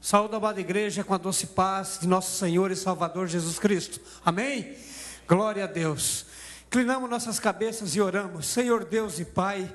Saúde a amada igreja com a doce paz de nosso Senhor e Salvador Jesus Cristo. Amém? Glória a Deus. Inclinamos nossas cabeças e oramos. Senhor Deus e Pai,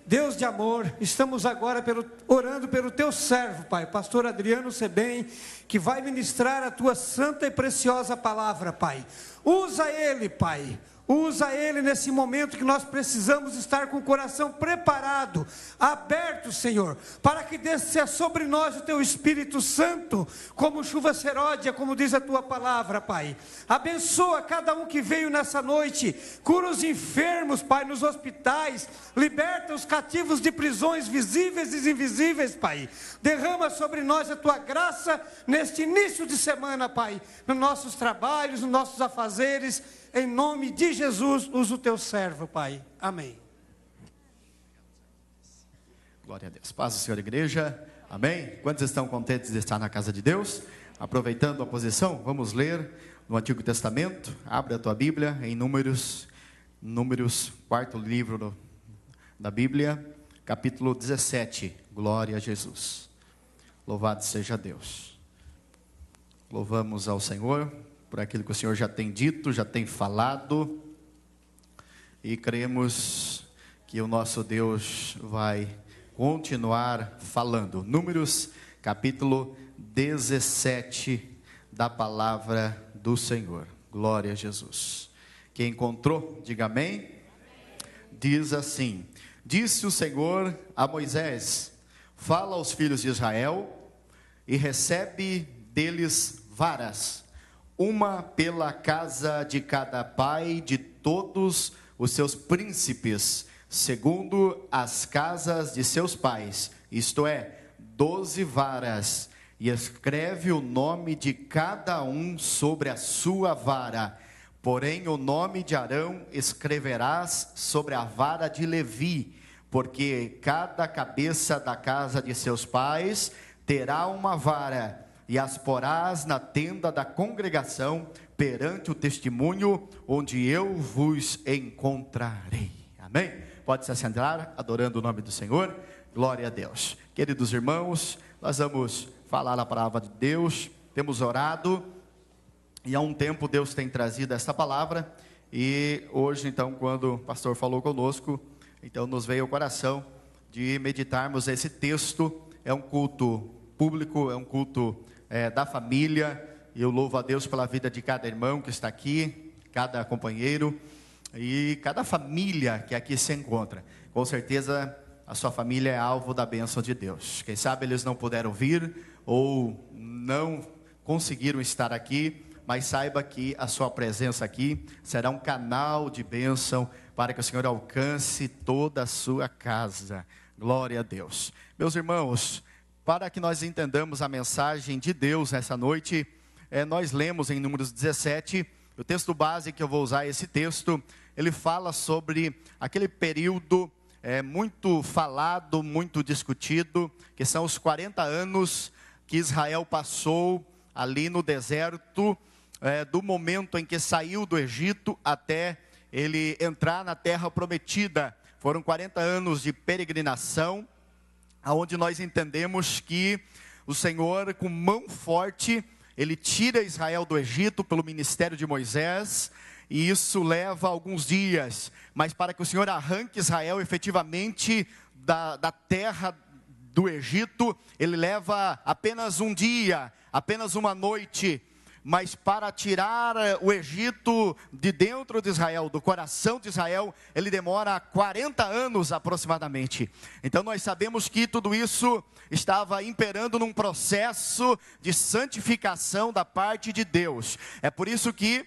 Deus de amor, estamos agora orando pelo Teu servo, Pai, pastor Adriano Sebem, que vai ministrar a Tua santa e preciosa palavra, Pai. Usa ele, Pai. Usa ele nesse momento que nós precisamos estar com o coração preparado, aberto, Senhor, para que desça sobre nós o Teu Espírito Santo, como chuva seródia, como diz a Tua palavra, Pai. Abençoa cada um que veio nessa noite, cura os enfermos, Pai, nos hospitais, liberta os cativos de prisões visíveis e invisíveis, Pai. Derrama sobre nós a Tua graça neste início de semana, Pai, nos nossos trabalhos, nos nossos afazeres. Em nome de Jesus, usa o Teu servo, Pai. Amém. Glória a Deus. Paz do Senhor, igreja. Amém. Quantos estão contentes de estar na casa de Deus? Aproveitando a posição, vamos ler no Antigo Testamento. Abre a tua Bíblia em Números, quarto livro da Bíblia, capítulo 17. Glória a Jesus. Louvado seja Deus. Louvamos ao Senhor por aquilo que o Senhor já tem dito, já tem falado, e cremos que o nosso Deus vai continuar falando. Números, capítulo 17, da palavra do Senhor. Glória a Jesus. Quem encontrou, diga amém. Diz assim: disse o Senhor a Moisés: fala aos filhos de Israel e recebe deles varas, uma pela casa de cada pai de todos os seus príncipes, segundo as casas de seus pais, isto é, 12 varas, e escreve o nome de cada um sobre a sua vara. Porém o nome de Arão escreverás sobre a vara de Levi, porque cada cabeça da casa de seus pais terá uma vara, e as porás na tenda da congregação, perante o testemunho, onde eu vos encontrarei. Amém? Pode se assentar, adorando o nome do Senhor. Glória a Deus. Queridos irmãos, nós vamos falar a palavra de Deus. Temos orado, e há um tempo Deus tem trazido essa palavra, e hoje então, quando o pastor falou conosco, então nos veio ao coração de meditarmos esse texto. É um culto público, é um culto da família, e eu louvo a Deus pela vida de cada irmão que está aqui, cada companheiro e cada família que aqui se encontra. Com certeza a sua família é alvo da bênção de Deus. Quem sabe eles não puderam vir ou não conseguiram estar aqui, mas saiba que a sua presença aqui será um canal de bênção para que o Senhor alcance toda a sua casa. Glória a Deus. Meus irmãos, para que nós entendamos a mensagem de Deus nessa noite, nós lemos em Números 17, o texto base que eu vou usar, esse texto, ele fala sobre aquele período muito falado, muito discutido, que são os 40 anos que Israel passou ali no deserto, do momento em que saiu do Egito até ele entrar na terra prometida. Foram 40 anos de peregrinação, aonde nós entendemos que o Senhor, com mão forte, Ele tira Israel do Egito pelo ministério de Moisés, e isso leva alguns dias, mas para que o Senhor arranque Israel efetivamente da terra do Egito, Ele leva apenas um dia, apenas uma noite. Mas para tirar o Egito de dentro de Israel, do coração de Israel, ele demora 40 anos aproximadamente. Então nós sabemos que tudo isso estava imperando num processo de santificação da parte de Deus. É por isso que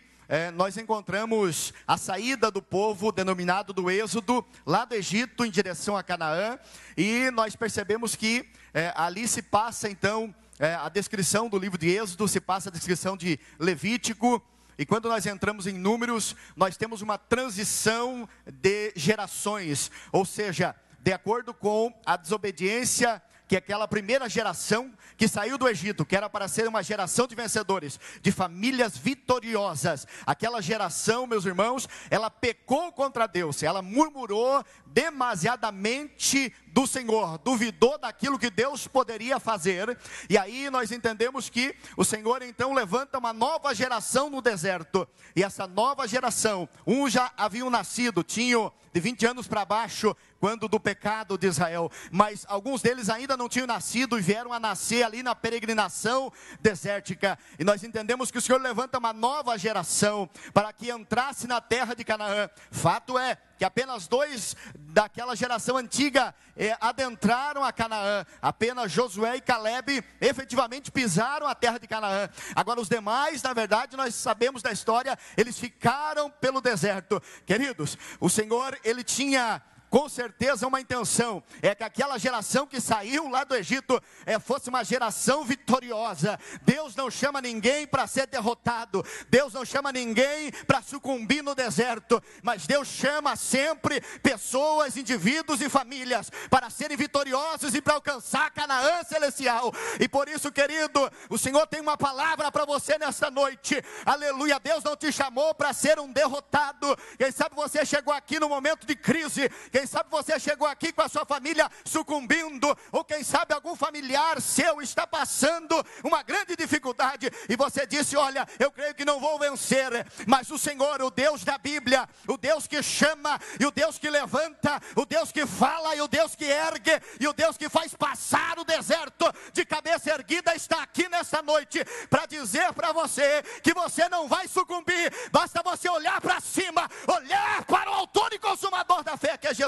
nós encontramos a saída do povo denominado do Êxodo, lá do Egito em direção a Canaã, e nós percebemos que ali se passa então a descrição do livro de Êxodo, se passa a descrição de Levítico, e quando nós entramos em Números, nós temos uma transição de gerações, ou seja, de acordo com a desobediência que aquela primeira geração que saiu do Egito, que era para ser uma geração de vencedores, de famílias vitoriosas, aquela geração, meus irmãos, ela pecou contra Deus, ela murmurou demasiadamente do Senhor, duvidou daquilo que Deus poderia fazer, e aí nós entendemos que o Senhor então levanta uma nova geração no deserto, e essa nova geração, uns já haviam nascido, tinham de 20 anos para baixo, quando do pecado de Israel, mas alguns deles ainda não tinham nascido e vieram a nascer ali na peregrinação desértica, e nós entendemos que o Senhor levanta uma nova geração, para que entrasse na terra de Canaã. Fato é que apenas 2 daquela geração antiga adentraram a Canaã, apenas Josué e Calebe efetivamente pisaram a terra de Canaã. Agora os demais, na verdade, nós sabemos da história, eles ficaram pelo deserto. Queridos, o Senhor, Ele tinha com certeza uma intenção, é que aquela geração que saiu lá do Egito fosse uma geração vitoriosa. Deus não chama ninguém para ser derrotado, Deus não chama ninguém para sucumbir no deserto, mas Deus chama sempre pessoas, indivíduos e famílias para serem vitoriosos e para alcançar Canaã celestial. E por isso, querido, o Senhor tem uma palavra para você nesta noite, aleluia. Deus não te chamou para ser um derrotado. Quem sabe você chegou aqui no momento de crise, quem sabe você chegou aqui com a sua família sucumbindo, ou quem sabe algum familiar seu está passando uma grande dificuldade, e você disse: olha, eu creio que não vou vencer, mas o Senhor, o Deus da Bíblia, o Deus que chama, e o Deus que levanta, o Deus que fala, e o Deus que ergue, e o Deus que faz passar o deserto de cabeça erguida, está aqui nessa noite, para dizer para você, que você não vai sucumbir, basta você olhar para cima, olhar para o autor e consumador da fé, que é Jesus.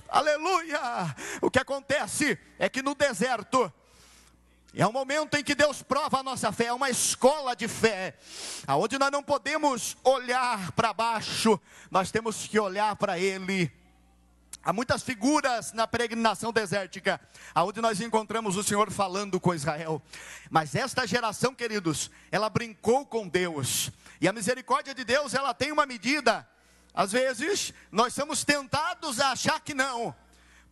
Aleluia. O que acontece é que no deserto é um momento em que Deus prova a nossa fé, é uma escola de fé, aonde nós não podemos olhar para baixo, nós temos que olhar para Ele. Há muitas figuras na peregrinação desértica, aonde nós encontramos o Senhor falando com Israel, mas esta geração, queridos, ela brincou com Deus, e a misericórdia de Deus, ela tem uma medida. Às vezes, nós somos tentados a achar que não,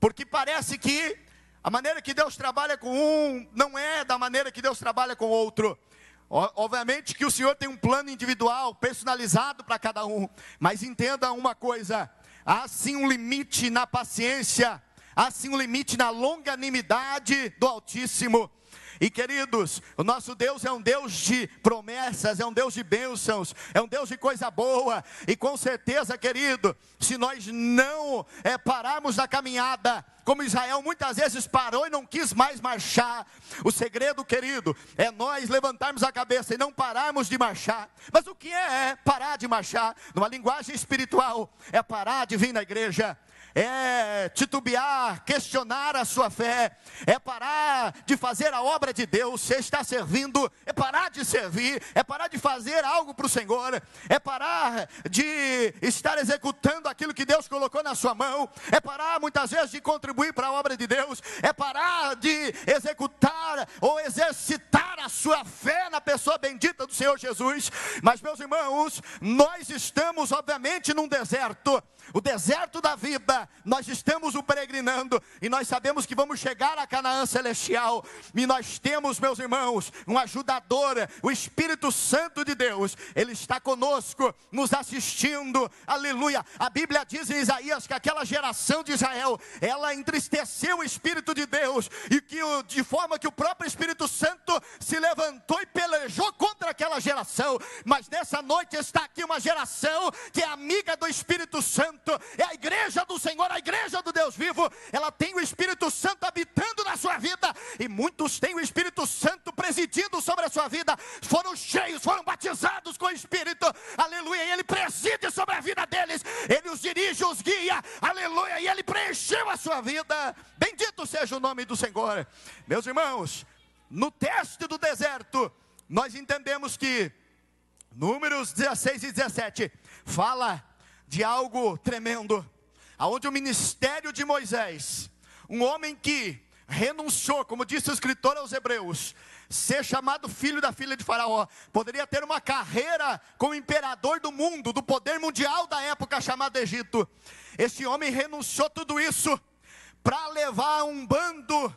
porque parece que a maneira que Deus trabalha com um, não é da maneira que Deus trabalha com outro. Obviamente que o Senhor tem um plano individual, personalizado para cada um, mas entenda uma coisa, há sim um limite na paciência, há sim um limite na longanimidade do Altíssimo. E queridos, o nosso Deus é um Deus de promessas, é um Deus de bênçãos, é um Deus de coisa boa. E com certeza, querido, se nós não pararmos na caminhada, como Israel muitas vezes parou e não quis mais marchar, o segredo, querido, é nós levantarmos a cabeça e não pararmos de marchar. Mas o que é parar de marchar? Numa linguagem espiritual, é parar de vir na igreja, é titubear, questionar a sua fé, é parar de fazer a obra de Deus. Você está servindo, é parar de servir, é parar de fazer algo para o Senhor, é parar de estar executando aquilo que Deus colocou na sua mão, é parar muitas vezes de contribuir para a obra de Deus, é parar de executar ou exercitar a sua fé na pessoa bendita do Senhor Jesus. Mas, meus irmãos, nós estamos obviamente num deserto, o deserto da vida. Nós estamos o peregrinando, e nós sabemos que vamos chegar a Canaã celestial, e nós temos, meus irmãos, um ajudador, o Espírito Santo de Deus. Ele está conosco, nos assistindo, aleluia. A Bíblia diz em Isaías que aquela geração de Israel, ela entristeceu o Espírito de Deus, e que de forma que o próprio Espírito Santo se levantou e pelejou contra aquela geração. Mas nessa noite está aqui uma geração que é amiga do Espírito Santo, é a igreja do Senhor, a igreja do Deus vivo. Ela tem o Espírito Santo habitando na sua vida, e muitos têm o Espírito Santo presidindo sobre a sua vida, foram cheios, foram batizados com o Espírito, aleluia, e Ele preside sobre a vida deles, Ele os dirige, os guia, aleluia, e Ele preencheu a sua vida. Bendito seja o nome do Senhor. Meus irmãos, no teste do deserto, nós entendemos que Números 16 e 17 fala de algo tremendo, aonde o ministério de Moisés, um homem que renunciou, como disse o escritor aos Hebreus, ser chamado filho da filha de Faraó, poderia ter uma carreira como imperador do mundo, do poder mundial da época chamado Egito. Esse homem renunciou tudo isso para levar um bando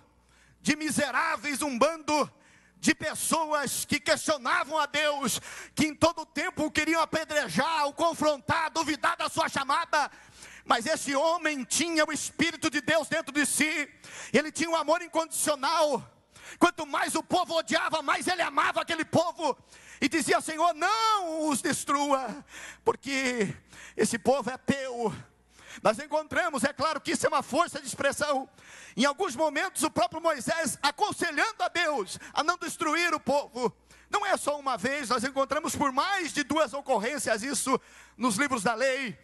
de miseráveis, um bando de pessoas que questionavam a Deus, que em todo tempo o queriam apedrejar, o confrontar, duvidar da sua chamada. Mas esse homem tinha o Espírito de Deus dentro de si. Ele tinha um amor incondicional. Quanto mais o povo odiava, mais ele amava aquele povo. E dizia: Senhor, não os destrua, porque esse povo é teu. Nós encontramos, é claro que isso é uma força de expressão. Em alguns momentos o próprio Moisés aconselhando a Deus a não destruir o povo. Não é só uma vez, nós encontramos por mais de 2 ocorrências isso nos livros da lei.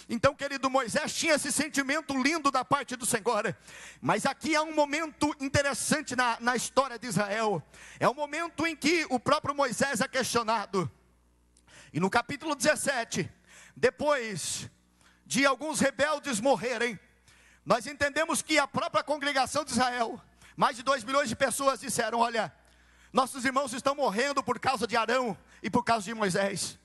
Então, querido, Moisés tinha esse sentimento lindo da parte do Senhor. Mas aqui há um momento interessante na história de Israel. É o momento em que o próprio Moisés é questionado. E no capítulo 17, depois de alguns rebeldes morrerem, nós entendemos que a própria congregação de Israel, mais de 2 milhões de pessoas disseram: olha, nossos irmãos estão morrendo por causa de Arão e por causa de Moisés.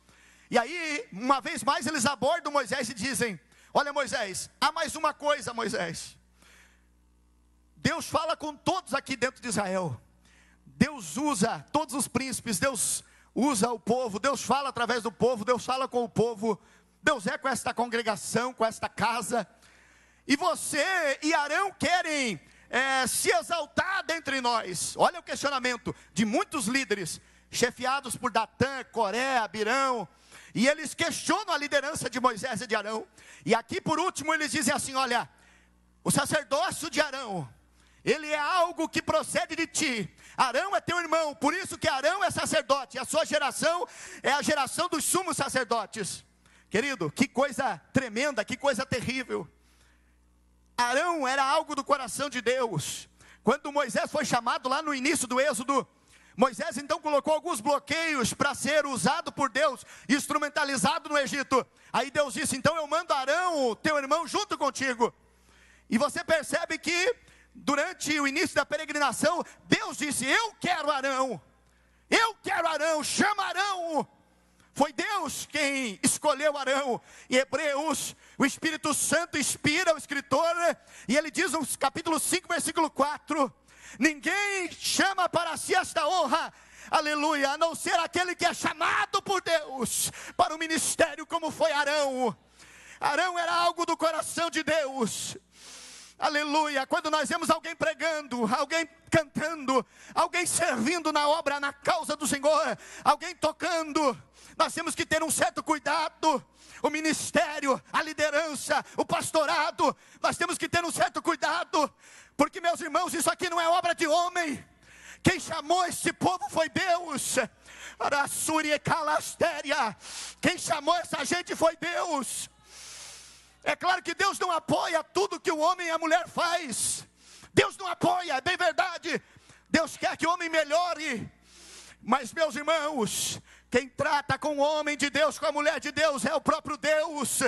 E aí, uma vez mais, eles abordam Moisés e dizem: olha, Moisés, há mais uma coisa, Moisés. Deus fala com todos aqui dentro de Israel. Deus usa todos os príncipes, Deus usa o povo, Deus fala através do povo, Deus fala com o povo, Deus é com esta congregação, com esta casa. E você e Arão querem se exaltar dentre nós. Olha o questionamento de muitos líderes, chefiados por Datã, Coré, Abirão. E eles questionam a liderança de Moisés e de Arão. E aqui por último eles dizem assim: olha, o sacerdócio de Arão, ele é algo que procede de ti. Arão é teu irmão, por isso que Arão é sacerdote. A sua geração é a geração dos sumos sacerdotes. Querido, que coisa tremenda, que coisa terrível. Arão era algo do coração de Deus. Quando Moisés foi chamado lá no início do Êxodo, Moisés então colocou alguns bloqueios para ser usado por Deus, instrumentalizado no Egito. Aí Deus disse: então eu mando Arão, teu irmão, junto contigo. E você percebe que durante o início da peregrinação, Deus disse: eu quero Arão, chama Arão. Foi Deus quem escolheu Arão. Em Hebreus, o Espírito Santo inspira o escritor, e ele diz no capítulo 5, versículo 4: ninguém chama para si esta honra, aleluia, a não ser aquele que é chamado por Deus para o ministério, como foi Arão. Arão era algo do coração de Deus, aleluia. Quando nós vemos alguém pregando, alguém cantando, alguém servindo na obra, na causa do Senhor, alguém tocando, nós temos que ter um certo cuidado. O ministério, a liderança, o pastorado, nós temos que ter um certo cuidado, porque, meus irmãos, isso aqui não é obra de homem. Quem chamou este povo foi Deus. Quem chamou essa gente foi Deus. É claro que Deus não apoia tudo que o homem e a mulher faz. Deus não apoia, é bem verdade. Deus quer que o homem melhore. Mas, meus irmãos, quem trata com o homem de Deus, com a mulher de Deus, é o próprio Deus.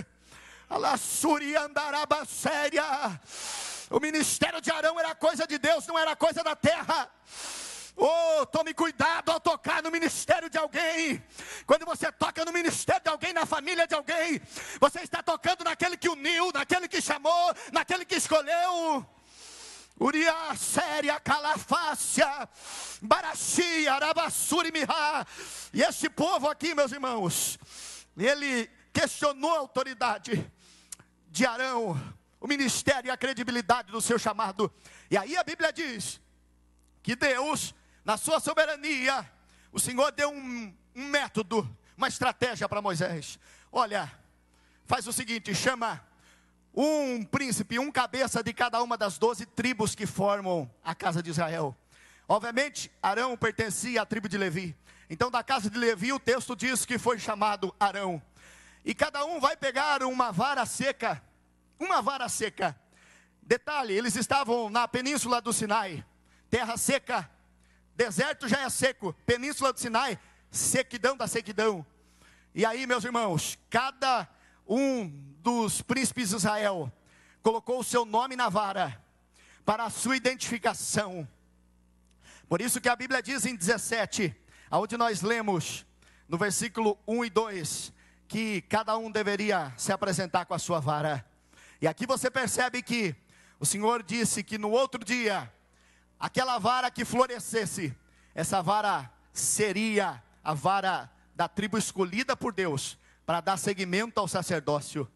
O ministério de Arão era coisa de Deus, não era coisa da terra. Oh, tome cuidado ao tocar no ministério de alguém. Quando você toca no ministério de alguém, na família de alguém, você está tocando naquele que uniu, naquele que chamou, naquele que escolheu. Uriá, séria, calafácia, Baraxia, Arabassuri, Mirá. E esse povo aqui, meus irmãos, ele questionou a autoridade de Arão, o ministério e a credibilidade do seu chamado. E aí a Bíblia diz que Deus, na sua soberania, o Senhor deu um método, uma estratégia para Moisés. Olha, faz o seguinte: chama um príncipe, um cabeça de cada uma das 12 tribos que formam a casa de Israel. Obviamente, Arão pertencia à tribo de Levi. Então, da casa de Levi, o texto diz que foi chamado Arão. E cada um vai pegar uma vara seca. Uma vara seca. Detalhe, eles estavam na península do Sinai. Terra seca. Deserto já é seco. Península do Sinai, sequidão da sequidão. E aí, meus irmãos, cada um dos príncipes de Israel colocou o seu nome na vara para a sua identificação. Por isso que a Bíblia diz em 17, aonde nós lemos no versículo 1 e 2, que cada um deveria se apresentar com a sua vara. E aqui você percebe que o Senhor disse que no outro dia, aquela vara que florescesse, essa vara seria a vara da tribo escolhida por Deus para dar seguimento ao sacerdócio.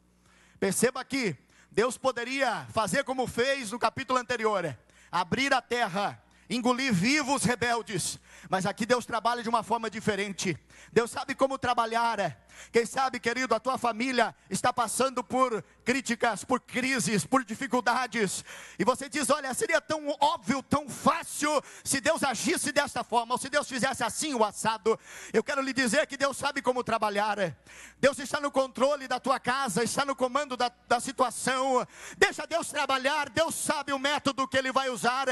Perceba que Deus poderia fazer como fez no capítulo anterior, abrir a terra, engolir vivos rebeldes, mas aqui Deus trabalha de uma forma diferente. Deus sabe como trabalhar. Quem sabe, querido, a tua família está passando por críticas, por crises, por dificuldades, e você diz: olha, seria tão óbvio, tão fácil, se Deus agisse desta forma, ou se Deus fizesse assim o assado. Eu quero lhe dizer que Deus sabe como trabalhar. Deus está no controle da tua casa, está no comando da situação. Deixa Deus trabalhar. Deus sabe o método que Ele vai usar.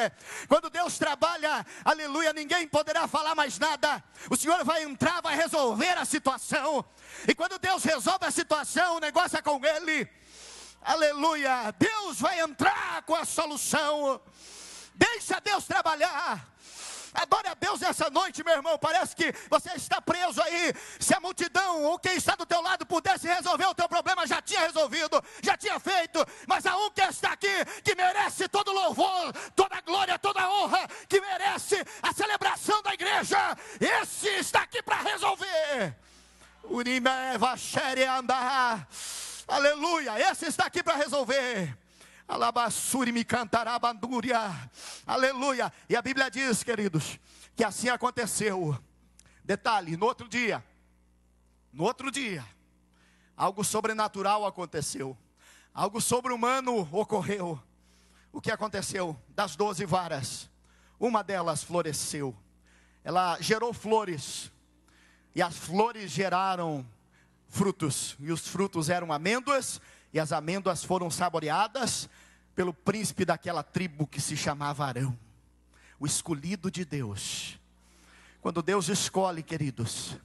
Quando Deus trabalha, aleluia, ninguém poderá falar mais nada. O Senhor vai entrar, vai resolver a situação. E quando Deus resolve a situação, o negócio é com Ele. Aleluia, Deus vai entrar com a solução. Deixa Deus trabalhar. Adore a Deus essa noite, meu irmão. Parece que você está preso aí. Se a multidão ou quem está do teu lado pudesse resolver o teu problema, já tinha resolvido, já tinha feito. Mas há um que está aqui, que merece todo louvor, toda glória, toda honra, que merece a celebração da igreja. Esse está aqui para resolver. Aleluia, esse está aqui para resolver. Alabassuri me cantará bandúria. Aleluia. E a Bíblia diz, queridos, que assim aconteceu. Detalhe, no outro dia, algo sobrenatural aconteceu. Algo sobre-humano ocorreu. O que aconteceu? Das 12 varas, uma delas floresceu. Ela gerou flores. E as flores geraram frutos. E os frutos eram amêndoas. E as amêndoas foram saboreadas pelo príncipe daquela tribo que se chamava Arão, o escolhido de Deus. Quando Deus escolhe, queridos,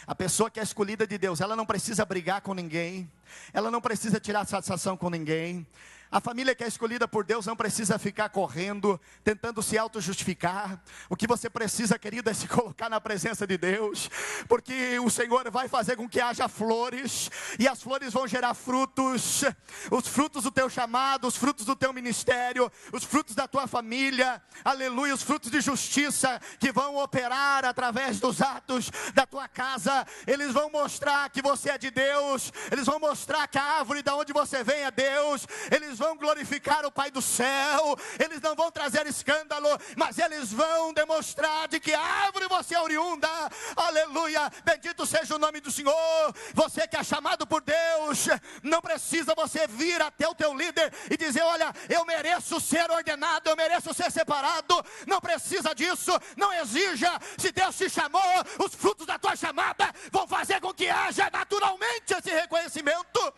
a pessoa que é escolhida de Deus, ela não precisa brigar com ninguém, ela não precisa tirar satisfação com ninguém. A família que é escolhida por Deus não precisa ficar correndo, tentando se auto-justificar. O que você precisa, querido, é se colocar na presença de Deus, porque o Senhor vai fazer com que haja flores, e as flores vão gerar frutos, os frutos do teu chamado, os frutos do teu ministério, os frutos da tua família, aleluia, os frutos de justiça, que vão operar através dos atos da tua casa. Eles vão mostrar que você é de Deus, eles vão mostrar que a árvore da onde você vem é Deus, eles vão glorificar o Pai do céu, eles não vão trazer escândalo, mas eles vão demonstrar de que árvore você é oriunda. Aleluia, bendito seja o nome do Senhor. Você que é chamado por Deus, não precisa você vir até o teu líder e dizer: olha, eu mereço ser ordenado, eu mereço ser separado. Não precisa disso, não exija. Se Deus te chamou, os frutos da tua chamada vão fazer com que haja naturalmente esse reconhecimento.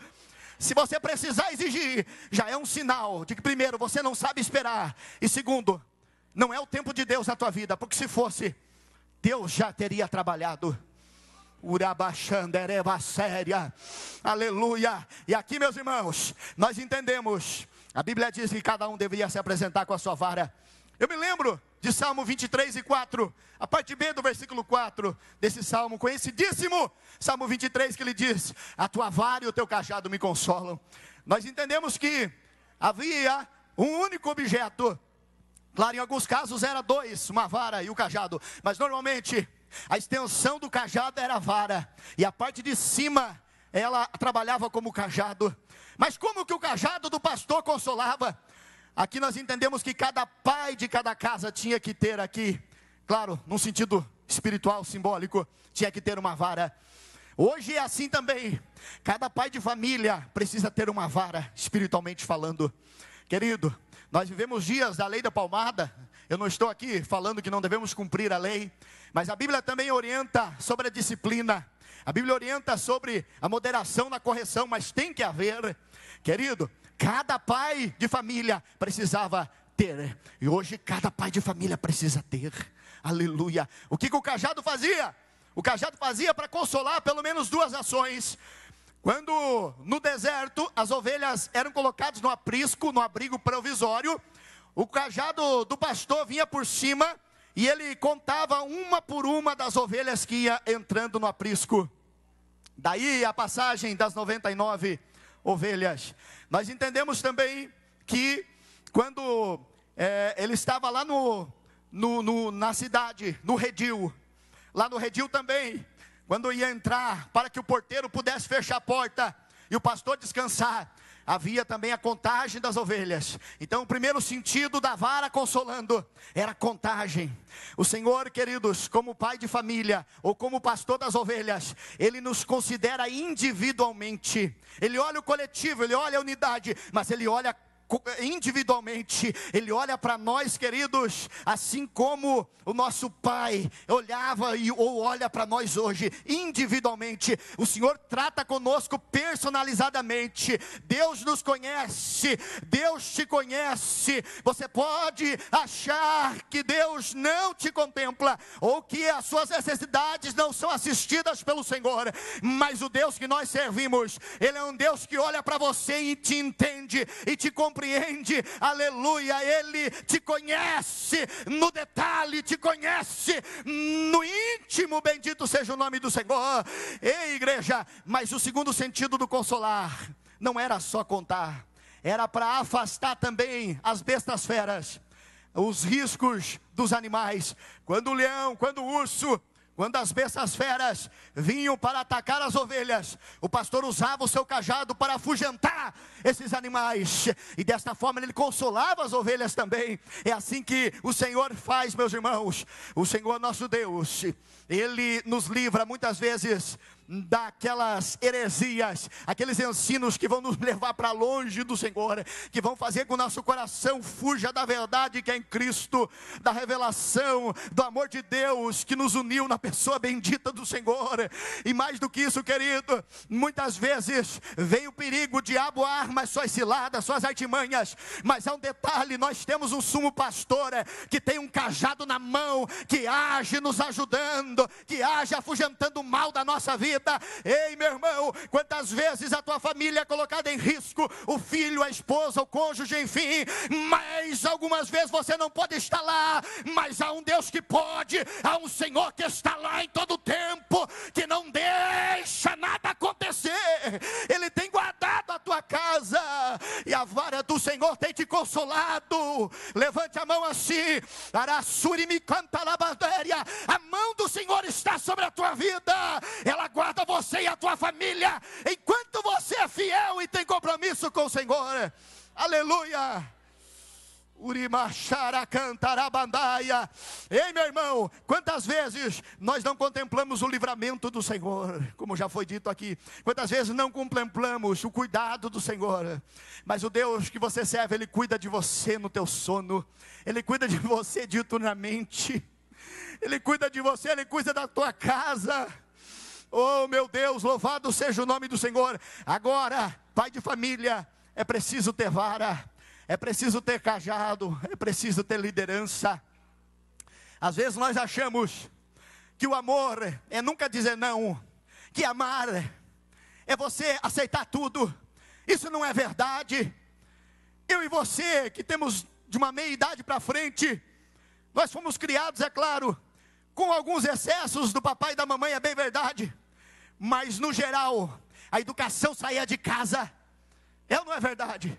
Se você precisar exigir, já é um sinal de que, primeiro, você não sabe esperar, e segundo, não é o tempo de Deus na tua vida, porque se fosse, Deus já teria trabalhado. Urabaxandereva séria, aleluia. E aqui, meus irmãos, nós entendemos, a Bíblia diz que cada um deveria se apresentar com a sua vara. Eu me lembro de Salmo 23 e 4, a parte B do versículo 4, desse salmo conhecidíssimo, Salmo 23, que ele diz: a tua vara e o teu cajado me consolam. Nós entendemos que havia um único objeto, claro, em alguns casos era dois, uma vara e o cajado, mas normalmente a extensão do cajado era a vara, e a parte de cima, ela trabalhava como cajado. Mas como que o cajado do pastor consolava? Aqui nós entendemos que cada pai de cada casa tinha que ter aqui, claro, num sentido espiritual, simbólico, tinha que ter uma vara. Hoje é assim também, cada pai de família precisa ter uma vara, espiritualmente falando. Querido, nós vivemos dias da lei da palmada. Eu não estou aqui falando que não devemos cumprir a lei, mas a Bíblia também orienta sobre a disciplina. A Bíblia orienta sobre a moderação na correção, mas tem que haver, querido, cada pai de família precisava ter, e hoje cada pai de família precisa ter, aleluia. O que o cajado fazia? O cajado fazia para consolar pelo menos duas ações. Quando no deserto as ovelhas eram colocadas no aprisco, no abrigo provisório, o cajado do pastor vinha por cima e ele contava uma por uma das ovelhas que ia entrando no aprisco. Daí a passagem das 99 ovelhas. Nós entendemos também que quando ele estava lá na cidade, no redil, lá no redil também, quando ia entrar, para que o porteiro pudesse fechar a porta e o pastor descansar, havia também a contagem das ovelhas. Então o primeiro sentido da vara consolando era a contagem. O Senhor, queridos, como pai de família, ou como pastor das ovelhas, Ele nos considera individualmente. Ele olha o coletivo, Ele olha a unidade, mas Ele olha individualmente. Ele olha para nós, queridos, assim como o nosso pai olhava ou olha para nós hoje, individualmente. O Senhor trata conosco personalizadamente. Deus nos conhece, Deus te conhece. Você pode achar que Deus não te contempla, ou que as suas necessidades não são assistidas pelo Senhor, mas o Deus que nós servimos, Ele é um Deus que olha para você e te entende, e te compreende, aleluia. Ele te conhece no detalhe, te conhece no íntimo, bendito seja o nome do Senhor. Ei, igreja, mas o segundo sentido do consolar, não era só contar, era para afastar também as bestas feras, os riscos dos animais. Quando o leão, quando o urso, quando as bestas feras vinham para atacar as ovelhas, o pastor usava o seu cajado para afugentar esses animais, e desta forma ele consolava as ovelhas também. É assim que o Senhor faz, meus irmãos. O Senhor nosso Deus, Ele nos livra muitas vezes daquelas heresias, aqueles ensinos que vão nos levar para longe do Senhor, que vão fazer com que o nosso coração fuja da verdade que é em Cristo, da revelação, do amor de Deus que nos uniu na pessoa bendita do Senhor. E mais do que isso, querido, muitas vezes vem o perigo, o diabo arma as suas ciladas, suas artimanhas, mas há um detalhe: nós temos um sumo pastor que tem um cajado na mão, que age nos ajudando, que age afugentando o mal da nossa vida. Ei, meu irmão, quantas vezes a tua família é colocada em risco, o filho, a esposa, o cônjuge, enfim, mas algumas vezes você não pode estar lá, mas há um Deus que pode, há um Senhor que está lá em todo o tempo, que não deixa nada acontecer. Ele tem guardado a tua casa, e a vara do Senhor tem te consolado. Levante a mão assim, a mão do Senhor está sobre a tua vida, ela guarda você e a tua família, enquanto você é fiel e tem compromisso com o Senhor. Aleluia. Urimachara cantarabandaia. Ei, meu irmão, quantas vezes nós não contemplamos o livramento do Senhor, como já foi dito aqui. Quantas vezes não contemplamos o cuidado do Senhor. Mas o Deus que você serve, Ele cuida de você no teu sono, Ele cuida de você diuturnamente, Ele cuida de você, Ele cuida da tua casa. Oh, meu Deus, louvado seja o nome do Senhor. Agora, pai de família, é preciso ter vara, é preciso ter cajado, é preciso ter liderança. Às vezes nós achamos que o amor é nunca dizer não, que amar é você aceitar tudo. Isso não é verdade. Eu e você, que temos de uma meia idade para frente, nós fomos criados, é claro, com alguns excessos do papai e da mamãe, é bem verdade, mas no geral, a educação saía de casa. É ou não é verdade?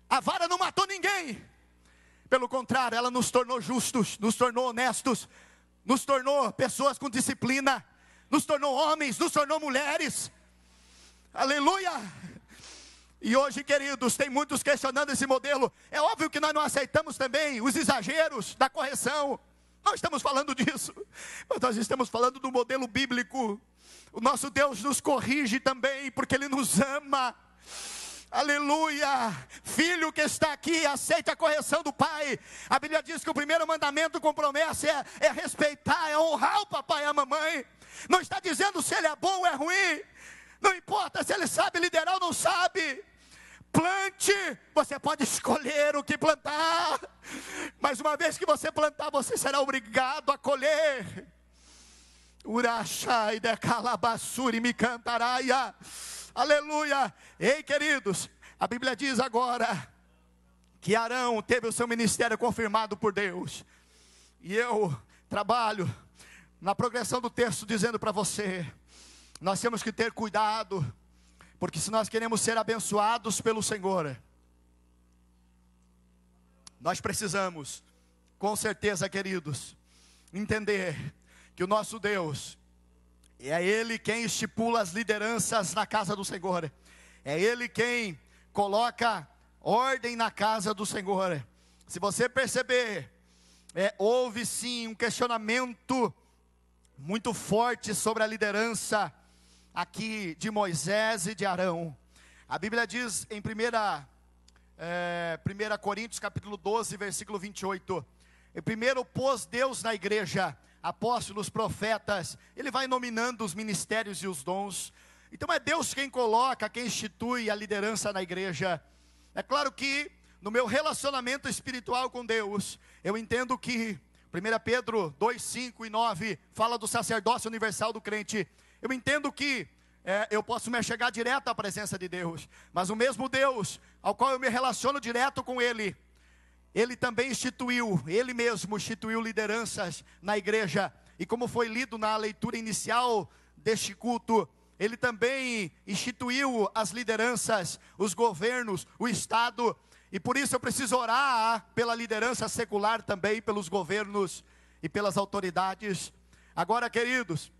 A vara não matou ninguém, pelo contrário, ela nos tornou justos, nos tornou honestos, nos tornou pessoas com disciplina, nos tornou homens, nos tornou mulheres. Aleluia! E hoje, queridos, tem muitos questionando esse modelo. É óbvio que nós não aceitamos também os exageros da correção. Não estamos falando disso, mas nós estamos falando do modelo bíblico. O nosso Deus nos corrige também, porque Ele nos ama. Aleluia. Filho que está aqui, aceite a correção do pai. A Bíblia diz que o primeiro mandamento com promessa é respeitar, é honrar o papai e a mamãe. Não está dizendo se ele é bom ou é ruim, não importa se ele sabe liderar ou não sabe. Plante, você pode escolher o que plantar, mas uma vez que você plantar, você será obrigado a colher. Urachai de calabassuri me cantaraia. Aleluia. Ei, queridos, a Bíblia diz agora que Arão teve o seu ministério confirmado por Deus. E eu trabalho na progressão do texto dizendo para você, nós temos que ter cuidado, porque se nós queremos ser abençoados pelo Senhor, nós precisamos, com certeza, queridos, entender que o nosso Deus, é Ele quem estipula as lideranças na casa do Senhor. É Ele quem coloca ordem na casa do Senhor. Se você perceber, houve sim um questionamento muito forte sobre a liderança aqui de Moisés e de Arão. A Bíblia diz em 1 Coríntios capítulo 12, versículo 28, e primeiro pôs Deus na igreja apóstolos, profetas. Ele vai nominando os ministérios e os dons. Então é Deus quem coloca, quem institui a liderança na igreja. É claro que no meu relacionamento espiritual com Deus, eu entendo que 1 Pedro 2, 5 e 9 fala do sacerdócio universal do crente. Eu entendo que eu posso me chegar direto à presença de Deus, mas o mesmo Deus ao qual eu me relaciono direto com Ele, Ele também Ele mesmo instituiu lideranças na igreja. E como foi lido na leitura inicial deste culto, Ele também instituiu as lideranças, os governos, o Estado. E por isso eu preciso orar pela liderança secular também, pelos governos e pelas autoridades. Agora, queridos,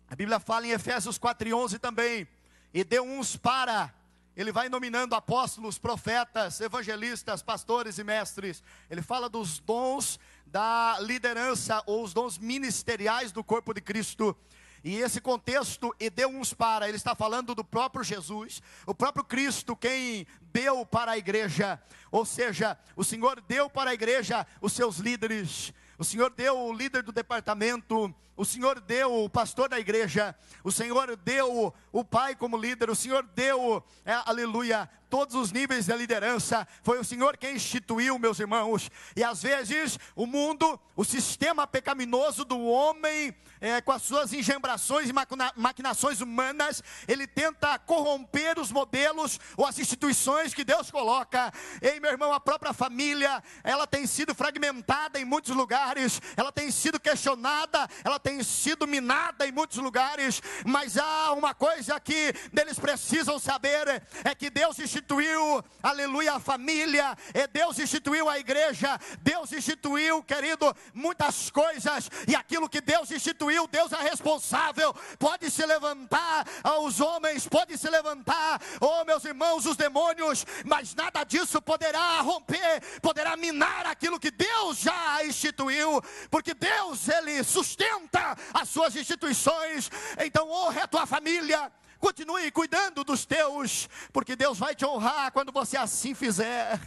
a Bíblia fala em Efésios 4:11 também, e deu uns para... Ele vai nominando apóstolos, profetas, evangelistas, pastores e mestres. Ele fala dos dons da liderança, ou os dons ministeriais do corpo de Cristo. E esse contexto, e deu uns para, ele está falando do próprio Jesus, o próprio Cristo quem deu para a igreja. Ou seja, o Senhor deu para a igreja os seus líderes. O Senhor deu o líder do departamento, o Senhor deu o pastor da igreja, o Senhor deu o pai como líder, o Senhor deu, aleluia, todos os níveis da liderança. Foi o Senhor quem instituiu, meus irmãos. E às vezes o mundo, o sistema pecaminoso do homem, com as suas engembrações e maquinações humanas, ele tenta corromper os modelos ou as instituições que Deus coloca. Ei, meu irmão, a própria família, ela tem sido fragmentada em muitos lugares, ela tem sido questionada, ela tem sido minada em muitos lugares, mas há uma coisa que eles precisam saber, é que Deus instituiu, aleluia, a família, Deus instituiu a igreja, Deus instituiu, querido, muitas coisas, e aquilo que Deus instituiu, Deus é responsável. Pode se levantar os homens, pode se levantar, oh meus irmãos, os demônios, mas nada disso poderá romper, poderá minar aquilo que Deus já instituiu, porque Deus, Ele sustenta as suas instituições. Então honre a tua família, continue cuidando dos teus, porque Deus vai te honrar quando você assim fizer.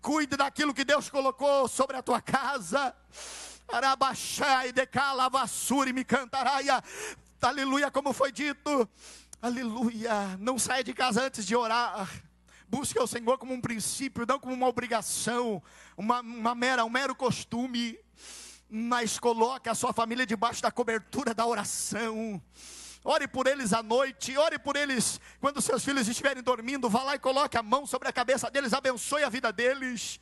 Cuide daquilo que Deus colocou sobre a tua casa. Arabaxai de calavassuri me cantaraia. Aleluia, como foi dito. Aleluia, não saia de casa antes de orar. Busque o Senhor como um princípio, não como uma obrigação, um mero costume. Mas coloque a sua família debaixo da cobertura da oração. Ore por eles à noite, ore por eles quando seus filhos estiverem dormindo. Vá lá e coloque a mão sobre a cabeça deles, abençoe a vida deles.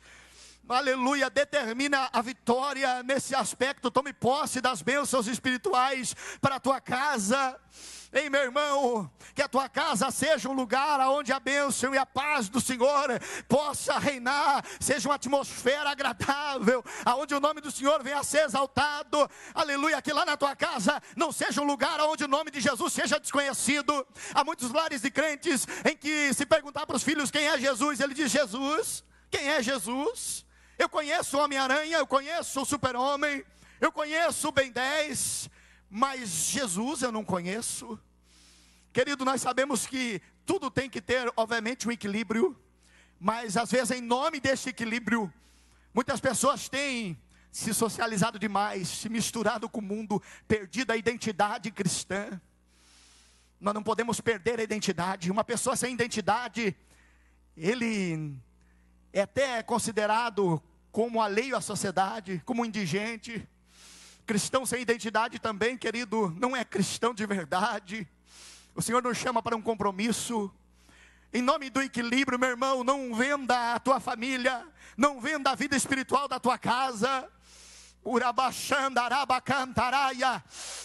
Aleluia, determina a vitória nesse aspecto. Tome posse das bênçãos espirituais para a tua casa. Ei, meu irmão, que a tua casa seja um lugar onde a bênção e a paz do Senhor possa reinar, seja uma atmosfera agradável, aonde o nome do Senhor venha a ser exaltado. Aleluia, que lá na tua casa não seja um lugar onde o nome de Jesus seja desconhecido. Há muitos lares de crentes em que, se perguntar para os filhos quem é Jesus, ele diz: Jesus. Quem é Jesus? Eu conheço o Homem-Aranha, eu conheço o Super-Homem, eu conheço o Ben 10, mas Jesus eu não conheço. Querido, nós sabemos que tudo tem que ter, obviamente, um equilíbrio, mas às vezes, em nome desse equilíbrio, muitas pessoas têm se socializado demais, se misturado com o mundo, perdido a identidade cristã. Nós não podemos perder a identidade. Uma pessoa sem identidade, ele é até considerado como alheio à sociedade, como indigente. Cristão sem identidade também, querido, não é cristão de verdade. O Senhor nos chama para um compromisso. Em nome do equilíbrio, meu irmão, não venda a tua família, não venda a vida espiritual da tua casa.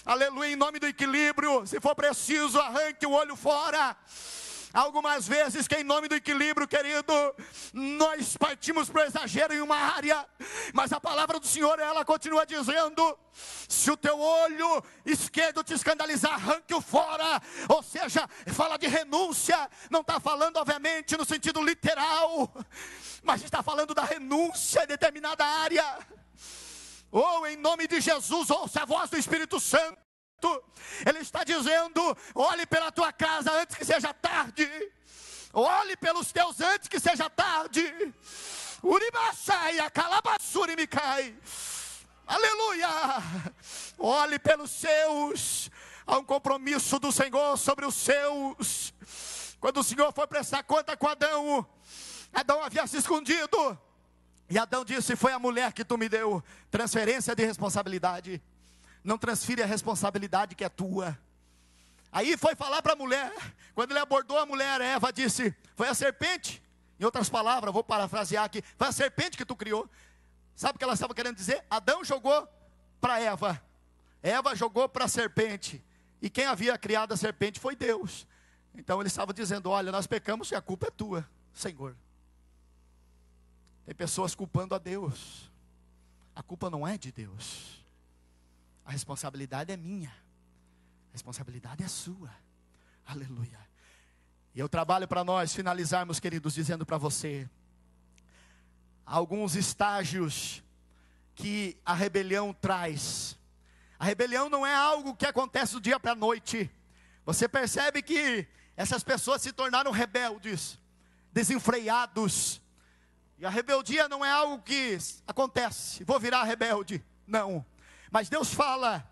Aleluia, em nome do equilíbrio. Se for preciso, arranque o olho fora, Algumas vezes que em nome do equilíbrio, querido, nós partimos para o exagero em uma área, mas a palavra do Senhor, ela continua dizendo: se o teu olho esquerdo te escandalizar, arranque-o fora. Ou seja, fala de renúncia, não está falando obviamente no sentido literal, mas está falando da renúncia em determinada área. Ou em nome de Jesus, ouça a voz do Espírito Santo. Ele está dizendo: olhe pela tua casa antes que seja tarde. Olhe pelos teus antes que seja tarde. Uribaçaia, calabassuri me cai. Aleluia. Olhe pelos seus. Há um compromisso do Senhor sobre os seus. Quando o Senhor foi prestar conta com Adão, Adão havia se escondido. E Adão disse: foi a mulher que tu me deu. Transferência de responsabilidade. Não transfire a responsabilidade que é tua. Aí foi falar para a mulher. Quando ele abordou a mulher, Eva disse: foi a serpente. Em outras palavras, vou parafrasear aqui: foi a serpente que tu criou. Sabe o que ela estava querendo dizer? Adão jogou para Eva. Eva jogou para a serpente. E quem havia criado a serpente foi Deus. Então ele estava dizendo: olha, nós pecamos e a culpa é tua, Senhor. Tem pessoas culpando a Deus. A culpa não é de Deus. A responsabilidade é minha. A responsabilidade é sua. Aleluia. E eu trabalho para nós finalizarmos, queridos, dizendo para você: há alguns estágios que a rebelião traz. A rebelião não é algo que acontece do dia para a noite. Você percebe que essas pessoas se tornaram rebeldes, desenfreados. E a rebeldia não é algo que acontece: vou virar rebelde. Não. Mas Deus fala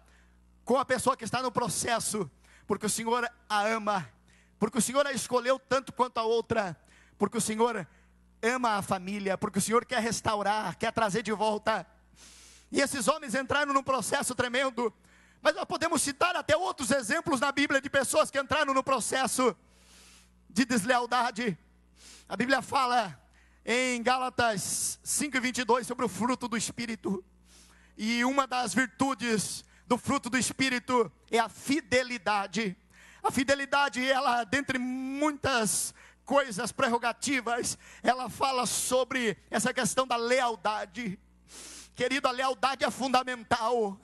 com a pessoa que está no processo, porque o Senhor a ama, porque o Senhor a escolheu tanto quanto a outra, porque o Senhor ama a família, porque o Senhor quer restaurar, quer trazer de volta. E esses homens entraram num processo tremendo. Mas nós podemos citar até outros exemplos na Bíblia de pessoas que entraram no processo de deslealdade. A Bíblia fala em Gálatas 5:22 sobre o fruto do Espírito. E uma das virtudes do fruto do Espírito é a fidelidade. A fidelidade, ela, dentre muitas coisas prerrogativas, ela fala sobre essa questão da lealdade. Querido, a lealdade é fundamental.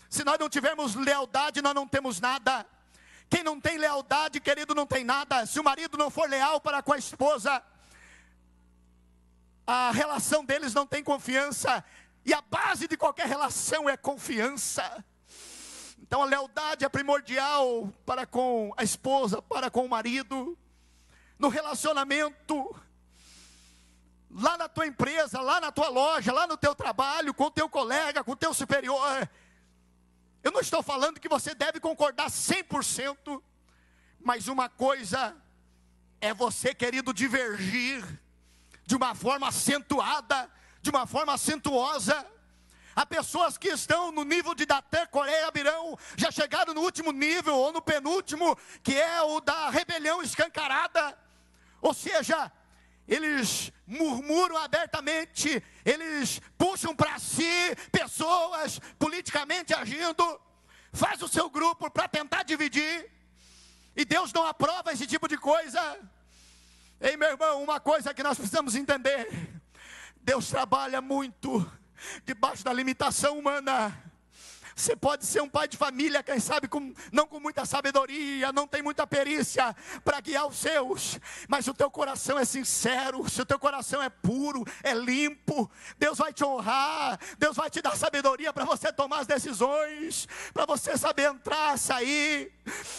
Se nós não tivermos lealdade, nós não temos nada. Quem não tem lealdade, querido, não tem nada. Se o marido não for leal para com a esposa, a relação deles não tem confiança. E a base de qualquer relação é confiança. Então a lealdade é primordial para com a esposa, para com o marido. No relacionamento, lá na tua empresa, lá na tua loja, lá no teu trabalho, com o teu colega, com o teu superior. Eu não estou falando que você deve concordar 100%. Mas uma coisa é você, querido, divergir de uma forma acentuada, de uma forma acentuosa. Há pessoas que estão no nível de Datã, Coreia, Abirão, já chegaram no último nível, ou no penúltimo, que é o da rebelião escancarada. Ou seja, eles murmuram abertamente, eles puxam para si pessoas politicamente agindo, faz o seu grupo para tentar dividir, e Deus não aprova esse tipo de coisa. Ei, meu irmão, uma coisa que nós precisamos entender: Deus trabalha muito debaixo da limitação humana. Você pode ser um pai de família, quem sabe não com muita sabedoria, não tem muita perícia para guiar os seus, mas o teu coração é sincero, se o teu coração é puro, é limpo, Deus vai te honrar, Deus vai te dar sabedoria para você tomar as decisões, para você saber entrar, sair.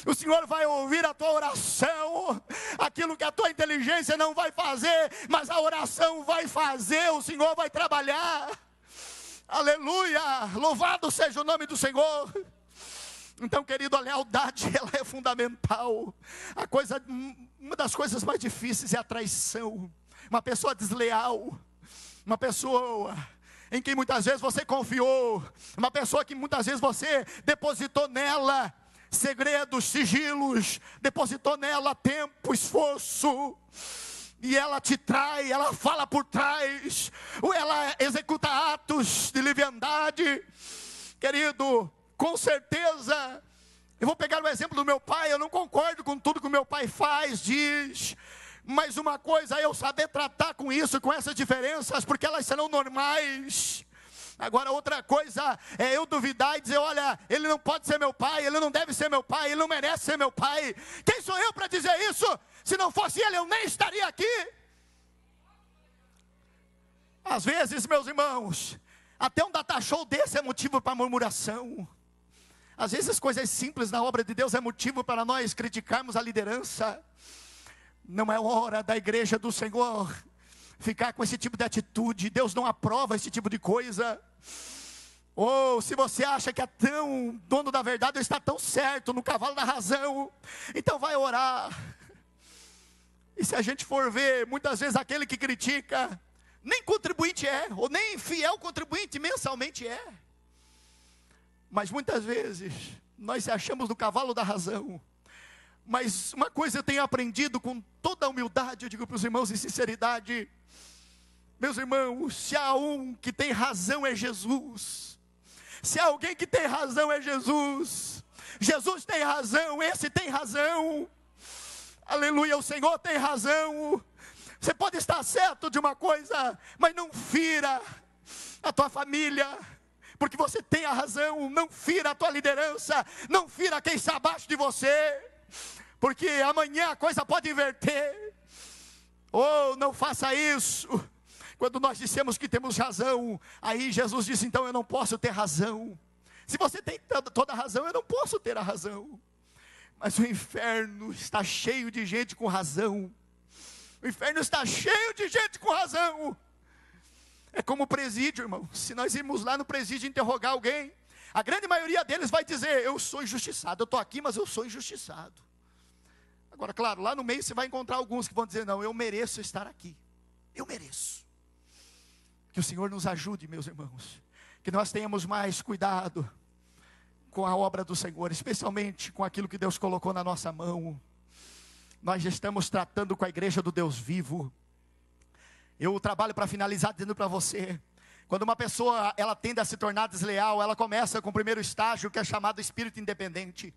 O Senhor vai ouvir a tua oração, aquilo que a tua inteligência não vai fazer, mas a oração vai fazer, o Senhor vai trabalhar. Aleluia, louvado seja o nome do Senhor. Então, querido, a lealdade, ela é fundamental. Uma das coisas mais difíceis é a traição. Uma pessoa desleal, uma pessoa em quem muitas vezes você confiou, uma pessoa que muitas vezes você depositou nela segredos, sigilos, depositou nela tempo, esforço, e ela te trai, ela fala por trás, ou ela executa atos de leviandade. Querido, com certeza Eu vou pegar o exemplo do meu pai. Eu não concordo com tudo que o meu pai faz, diz. Mas uma coisa é eu saber tratar com isso, com essas diferenças, porque elas serão normais. Agora outra coisa é eu duvidar e dizer, olha, ele não pode ser meu pai, ele não deve ser meu pai, ele não merece ser meu pai. Quem sou eu para dizer isso? Se não fosse ele, eu nem estaria aqui. Às vezes, meus irmãos, até um data show desse é motivo para murmuração. Às vezes coisas simples na obra de Deus é motivo para nós criticarmos a liderança. Não é hora da igreja do Senhor ficar com esse tipo de atitude. Deus não aprova esse tipo de coisa. Ou se você acha que é tão dono da verdade, ou está tão certo, no cavalo da razão, então vai orar. E se a gente for ver, muitas vezes aquele que critica, nem contribuinte é, ou nem fiel contribuinte mensalmente é. Mas muitas vezes, nós achamos no cavalo da razão. Mas uma coisa eu tenho aprendido com toda a humildade, eu digo para os irmãos em sinceridade, meus irmãos, se há um que tem razão é Jesus. Se há alguém que tem razão é Jesus. Jesus tem razão, esse tem razão. Aleluia, o Senhor tem razão. Você pode estar certo de uma coisa, mas não fira a tua família, porque você tem a razão. Não fira a tua liderança, não fira quem está abaixo de você, porque amanhã a coisa pode inverter. Oh, não faça isso. Quando nós dissemos que temos razão, aí Jesus disse, então eu não posso ter razão. Se você tem toda a razão, eu não posso ter a razão. Mas o inferno está cheio de gente com razão. O inferno está cheio de gente com razão. É como o presídio, irmão. Se nós irmos lá no presídio interrogar alguém, a grande maioria deles vai dizer, eu sou injustiçado, eu estou aqui, mas eu sou injustiçado. Agora, claro, lá no meio você vai encontrar alguns que vão dizer, não, eu mereço estar aqui. Eu mereço. Que o Senhor nos ajude, meus irmãos. Que nós tenhamos mais cuidado com a obra do Senhor, especialmente com aquilo que Deus colocou na nossa mão. Nós já estamos tratando com a igreja do Deus vivo. Eu trabalho para finalizar dizendo para você, quando uma pessoa ela tende a se tornar desleal, ela começa com o primeiro estágio, que é chamado espírito independente.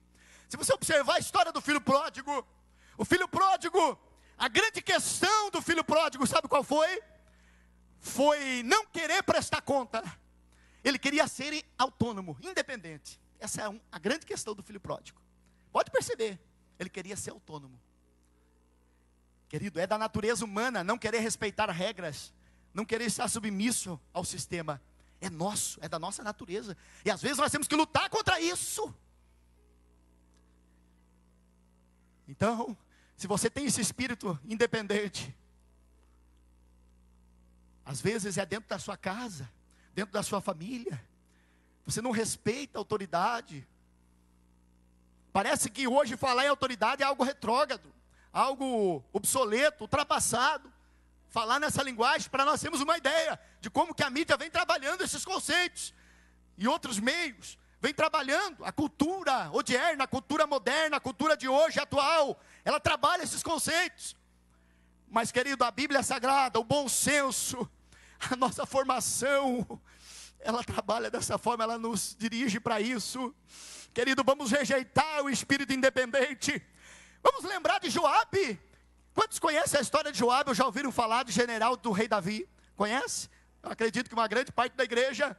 Se você observar a história do filho pródigo, o filho pródigo, a grande questão do filho pródigo, sabe qual foi? Foi não querer prestar conta. Ele queria ser autônomo, independente. Essa é a grande questão do filho pródigo. Pode perceber, ele queria ser autônomo. Querido, é da natureza humana não querer respeitar regras, não querer estar submisso ao sistema. É nosso, é da nossa natureza. E às vezes nós temos que lutar contra isso. Então, se você tem esse espírito independente, às vezes é dentro da sua casa, dentro da sua família, você não respeita a autoridade. Parece que hoje falar em autoridade é algo retrógrado, algo obsoleto, ultrapassado. Falar nessa linguagem, para nós termos uma ideia de como que a mídia vem trabalhando esses conceitos. E outros meios, vem trabalhando a cultura odierna, a cultura moderna, a cultura de hoje, atual. Ela trabalha esses conceitos. Mas querido, a Bíblia Sagrada, o bom senso, a nossa formação, ela trabalha dessa forma, ela nos dirige para isso. Querido, vamos rejeitar o espírito independente. Vamos lembrar de Joabe. Quantos conhecem a história de Joabe? Ou já ouviram falar do general do rei Davi? Conhece? Eu acredito que uma grande parte da igreja.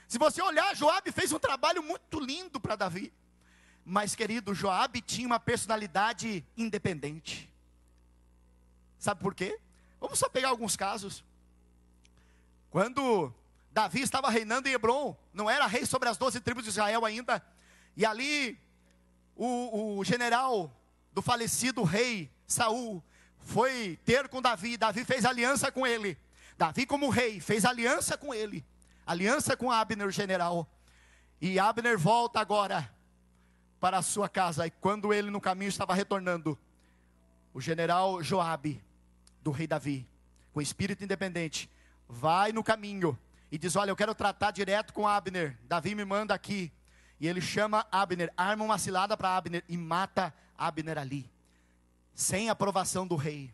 Se você olhar, Joabe fez um trabalho muito lindo para Davi. Mas querido, Joabe tinha uma personalidade independente. Sabe por quê? Vamos só pegar alguns casos. Quando Davi estava reinando em Hebrom, não era rei sobre as 12 tribos de Israel ainda. E ali, o general do falecido rei Saul foi ter com Davi. Davi fez aliança com ele. Davi, como rei, fez aliança com ele. Aliança com Abner, o general. E Abner volta agora para a sua casa. E quando ele no caminho estava retornando, o general Joabe, do rei Davi, com espírito independente, vai no caminho e diz, olha, eu quero tratar direto com Abner. Davi me manda aqui. E ele chama Abner, arma uma cilada para Abner e mata Abner ali, sem aprovação do rei.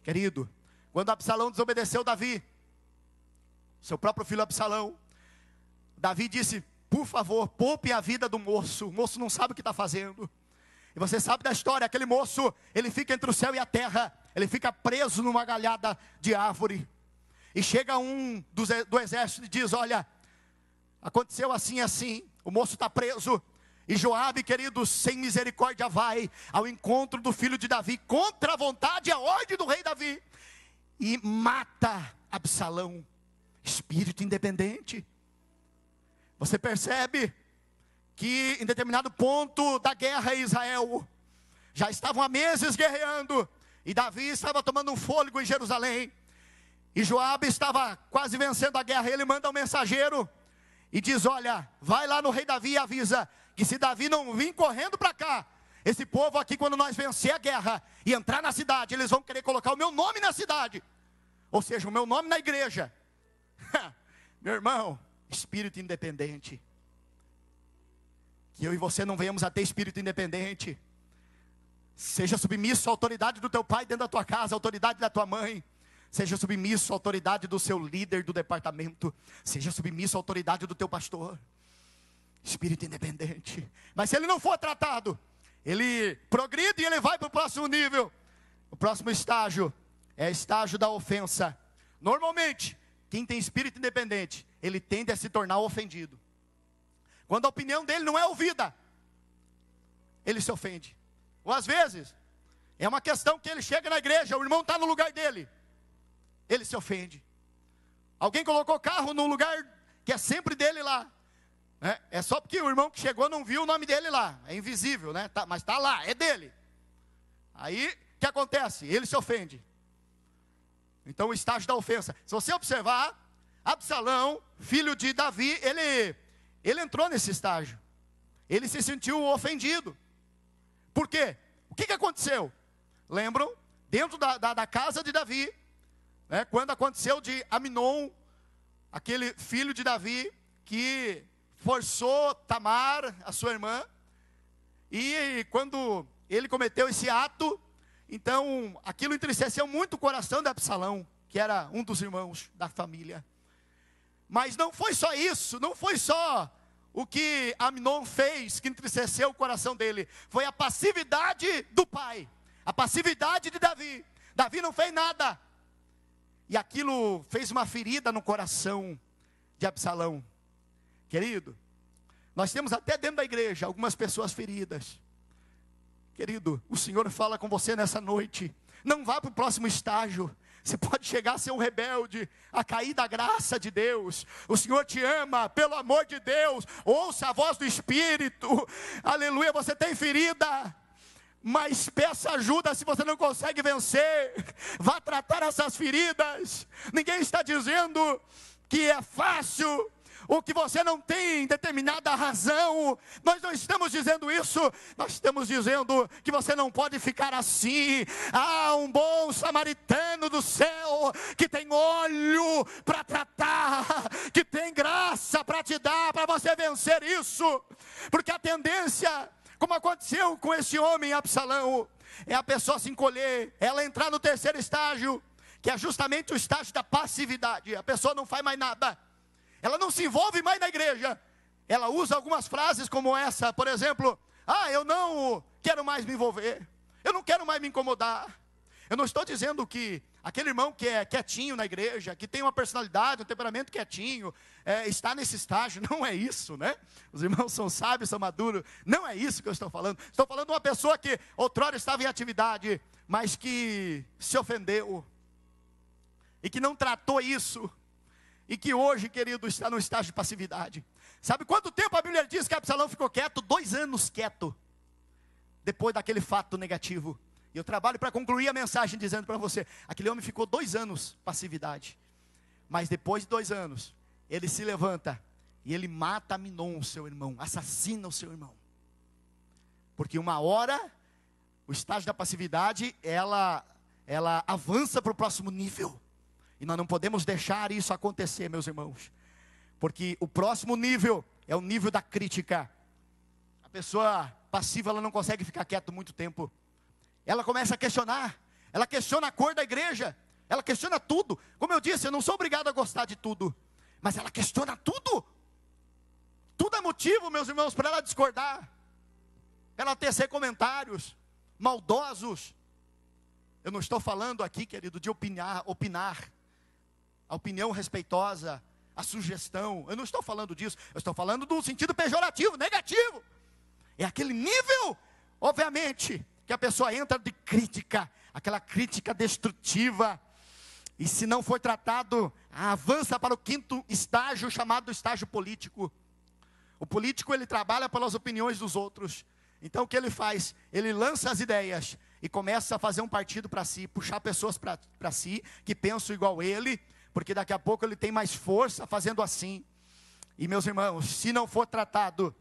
Querido, quando Absalão desobedeceu Davi, seu próprio filho Absalão, Davi disse, por favor, poupe a vida do moço. O moço não sabe o que está fazendo. E você sabe da história, aquele moço, ele fica entre o céu e a terra. Ele fica preso numa galhada de árvore. E chega um do exército e diz: olha, aconteceu assim e assim. O moço está preso. E Joabe, queridos, sem misericórdia vai ao encontro do filho de Davi, contra a vontade e a ordem do rei Davi, e mata Absalão. Espírito independente. Você percebe que em determinado ponto da guerra em Israel, já estavam há meses guerreando, e Davi estava tomando um fôlego em Jerusalém, e Joabe estava quase vencendo a guerra. Ele manda um mensageiro e diz: olha, vai lá no rei Davi e avisa que se Davi não vir correndo para cá, esse povo aqui, quando nós vencer a guerra e entrar na cidade, eles vão querer colocar o meu nome na cidade, ou seja, o meu nome na igreja. Meu irmão, espírito independente. Que eu e você não venhamos a ter espírito independente. Seja submisso à autoridade do teu pai dentro da tua casa, à autoridade da tua mãe. Seja submisso à autoridade do seu líder do departamento. Seja submisso à autoridade do teu pastor. Espírito independente. Mas se ele não for tratado, ele progride e ele vai para o próximo nível. O próximo estágio é o estágio da ofensa. Normalmente, quem tem espírito independente, ele tende a se tornar ofendido. Quando a opinião dele não é ouvida, ele se ofende. Ou às vezes, é uma questão que ele chega na igreja, o irmão está no lugar dele, ele se ofende. Alguém colocou carro no lugar que é sempre dele lá. É só porque o irmão que chegou não viu o nome dele lá. É invisível, né? Mas está lá, é dele. Aí, o que acontece? Ele se ofende. Então, o estágio da ofensa. Se você observar, Absalão, filho de Davi, ele entrou nesse estágio. Ele se sentiu ofendido. Por quê? O que aconteceu? Lembram? Dentro da casa de Davi, quando aconteceu de Aminon, aquele filho de Davi, que forçou Tamar, a sua irmã, e quando ele cometeu esse ato, então aquilo entristeceu muito o coração de Absalão, que era um dos irmãos da família. Mas não foi só isso, não foi só o que Aminon fez que entristeceu o coração dele, foi a passividade do pai, a passividade de Davi. Davi não fez nada, e aquilo fez uma ferida no coração de Absalão. Querido, nós temos até dentro da igreja algumas pessoas feridas. Querido, o Senhor fala com você nessa noite: não vá para o próximo estágio. Você pode chegar a ser um rebelde, a cair da graça de Deus. O Senhor te ama, pelo amor de Deus. Ouça a voz do Espírito. Aleluia, você tem ferida, mas peça ajuda se você não consegue vencer. Vá tratar essas feridas. Ninguém está dizendo que é fácil, ou que você não tem determinada razão. Nós não estamos dizendo isso. Nós estamos dizendo que você não pode ficar assim. Há um bom samaritano do céu, que tem olho para tratar, que tem graça para te dar, para você vencer isso. Porque a tendência, como aconteceu com esse homem Absalão, é a pessoa se encolher, ela entrar no terceiro estágio, que é justamente o estágio da passividade. A pessoa não faz mais nada, ela não se envolve mais na igreja. Ela usa algumas frases como essa, por exemplo: eu não quero mais me envolver, eu não quero mais me incomodar. Eu não estou dizendo que aquele irmão que é quietinho na igreja, que tem uma personalidade, um temperamento quietinho, está nesse estágio. Não é isso, né? Os irmãos são sábios, são maduros. Não é isso que eu estou falando. Estou falando de uma pessoa que outrora estava em atividade, mas que se ofendeu, e que não tratou isso, e que hoje, querido, está no estágio de passividade. Sabe quanto tempo a Bíblia diz que Absalão ficou quieto? 2 anos quieto, depois daquele fato negativo. E eu trabalho para concluir a mensagem dizendo para você: aquele homem ficou 2 anos passividade, mas depois de 2 anos, ele se levanta, e ele mata Aminon, seu irmão, assassina o seu irmão. Porque uma hora, o estágio da passividade, ela avança para o próximo nível. E nós não podemos deixar isso acontecer, meus irmãos. Porque o próximo nível é o nível da crítica. A pessoa passiva, ela não consegue ficar quieta muito tempo. Ela começa a questionar. Ela questiona a cor da igreja. Ela questiona tudo. Como eu disse, eu não sou obrigado a gostar de tudo, mas ela questiona tudo. Tudo é motivo, meus irmãos, para ela discordar, para ela tecer comentários maldosos. Eu não estou falando aqui, querido, de opinar, a opinião respeitosa, a sugestão. Eu não estou falando disso. Eu estou falando do sentido pejorativo, negativo. É aquele nível, obviamente, que a pessoa entra de crítica, aquela crítica destrutiva. E se não for tratado, avança para o 5º estágio, chamado estágio político. O político, ele trabalha pelas opiniões dos outros. Então o que ele faz? Ele lança as ideias e começa a fazer um partido para si, puxar pessoas para si, que pensam igual ele, porque daqui a pouco ele tem mais força fazendo assim. E meus irmãos, se não for tratado,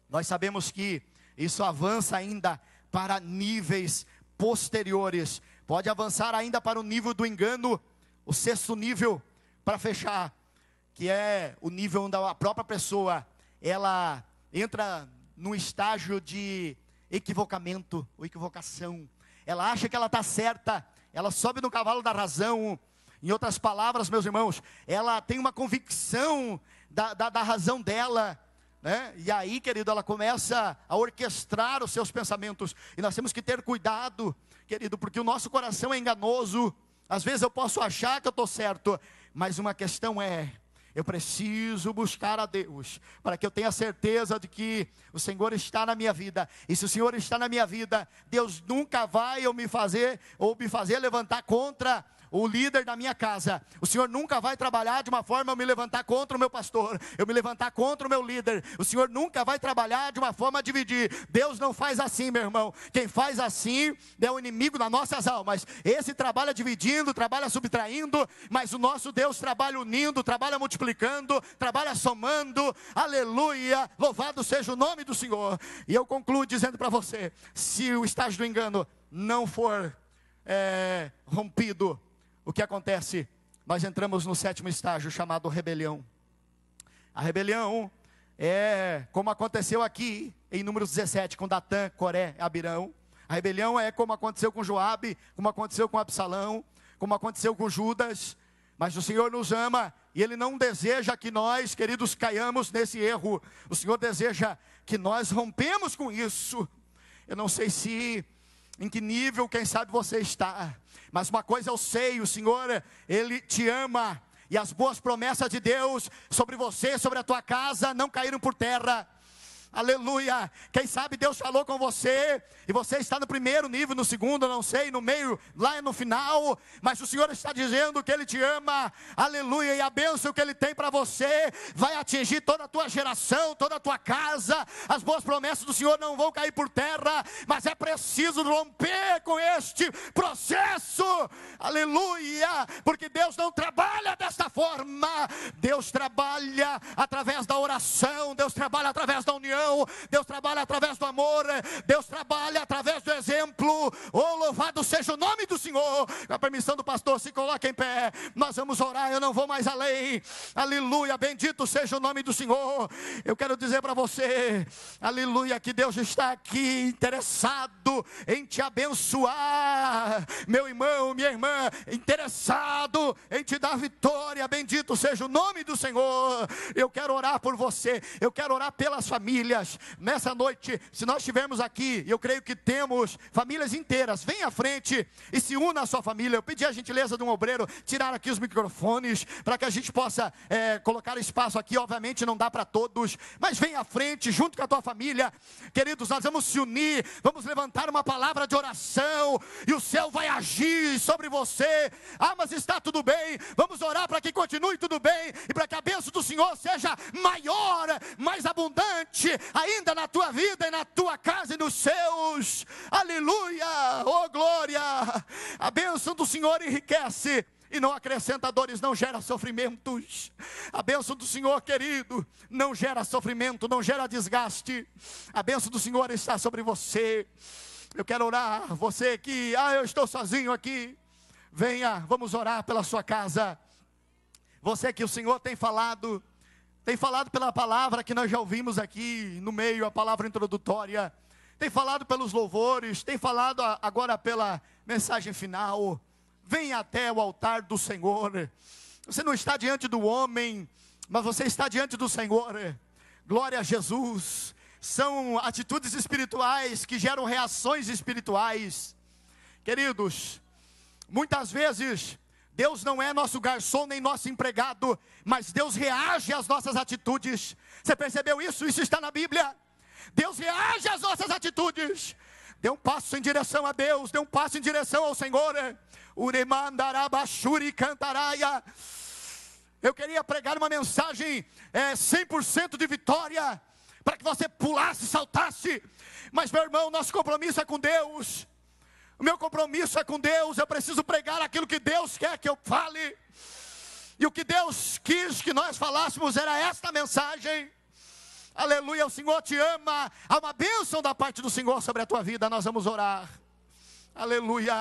nós sabemos que isso avança ainda para níveis posteriores, pode avançar ainda para o nível do engano, o 6º nível, para fechar, que é o nível onde a própria pessoa, ela entra num estágio de equivocamento, ou equivocação. Ela acha que ela está certa, ela sobe no cavalo da razão. Em outras palavras, meus irmãos, ela tem uma convicção da razão dela, né? E aí, querido, ela começa a orquestrar os seus pensamentos. E nós temos que ter cuidado, querido, porque o nosso coração é enganoso. Às vezes eu posso achar que eu estou certo, mas uma questão é: eu preciso buscar a Deus, para que eu tenha certeza de que o Senhor está na minha vida. E se o Senhor está na minha vida, Deus nunca vai me fazer levantar contra o líder da minha casa. O Senhor nunca vai trabalhar de uma forma eu me levantar contra o meu pastor, eu me levantar contra o meu líder. O Senhor nunca vai trabalhar de uma forma a dividir. Deus não faz assim, meu irmão. Quem faz assim é o inimigo das nossas almas. Esse trabalha dividindo, trabalha subtraindo, mas o nosso Deus trabalha unindo, trabalha multiplicando, trabalha somando. Aleluia, louvado seja o nome do Senhor. E eu concluo dizendo para você, se o estágio do engano não for rompido, o que acontece? Nós entramos no 7º estágio, chamado rebelião. A rebelião é como aconteceu aqui em Números 17, com Datã, Coré e Abirão. A rebelião é como aconteceu com Joabe, como aconteceu com Absalão, como aconteceu com Judas. Mas o Senhor nos ama e Ele não deseja que nós, queridos, caiamos nesse erro. O Senhor deseja que nós rompemos com isso. Eu não sei em que nível, quem sabe você está, mas uma coisa eu sei: o Senhor, Ele te ama, e as boas promessas de Deus sobre você, sobre a tua casa, não caíram por terra. Aleluia. Quem sabe Deus falou com você, e você está no 1º nível, no 2º, não sei, no meio, lá no final, mas o Senhor está dizendo que Ele te ama. Aleluia. E a bênção que Ele tem para você vai atingir toda a tua geração, toda a tua casa. As boas promessas do Senhor não vão cair por terra, mas é preciso romper com este processo. Aleluia. Porque Deus não trabalha desta forma. Deus trabalha através da oração, Deus trabalha através da união, Deus trabalha através do amor, Deus trabalha através do exemplo. Oh, louvado seja o nome do Senhor. Com a permissão do pastor, se coloque em pé, nós vamos orar, eu não vou mais além. Aleluia, bendito seja o nome do Senhor. Eu quero dizer para você, aleluia, que Deus está aqui interessado em te abençoar, meu irmão, minha irmã, interessado em te dar vitória. Bendito seja o nome do Senhor. Eu quero orar por você, eu quero orar pelas famílias. Nessa noite, se nós estivermos aqui, eu creio que temos famílias inteiras, vem à frente e se una à sua família. Eu pedi a gentileza de um obreiro tirar aqui os microfones, para que a gente possa colocar espaço aqui. Obviamente não dá para todos, mas vem à frente junto com a tua família. Queridos, nós vamos se unir, vamos levantar uma palavra de oração, e o céu vai agir sobre você. Ah, mas está tudo bem. Vamos orar para que continue tudo bem, e para que a bênção do Senhor seja maior, mais abundante ainda na tua vida e na tua casa e nos seus. Aleluia, oh glória. A bênção do Senhor enriquece e não acrescenta dores, não gera sofrimentos. A bênção do Senhor, querido, não gera sofrimento, não gera desgaste. A bênção do Senhor está sobre você. Eu quero orar, você que, eu estou sozinho aqui, venha, vamos orar pela sua casa. Você que o Senhor tem falado pela palavra que nós já ouvimos aqui no meio, a palavra introdutória, tem falado pelos louvores, tem falado agora pela mensagem final. Venha até o altar do Senhor. Você não está diante do homem, mas você está diante do Senhor. Glória a Jesus. São atitudes espirituais que geram reações espirituais. Queridos, muitas vezes Deus não é nosso garçom nem nosso empregado, mas Deus reage às nossas atitudes. Você percebeu isso? Isso está na Bíblia. Deus reage às nossas atitudes. Dê um passo em direção a Deus, dê um passo em direção ao Senhor. Uremandarabashuri cantaraia. Eu queria pregar uma mensagem 100% de vitória, para que você pulasse, saltasse. Mas meu irmão, nosso compromisso é com Deus. O meu compromisso é com Deus. Eu preciso pregar aquilo que Deus quer que eu fale. E o que Deus quis que nós falássemos era esta mensagem. Aleluia, o Senhor te ama. Há uma bênção da parte do Senhor sobre a tua vida. Nós vamos orar. Aleluia,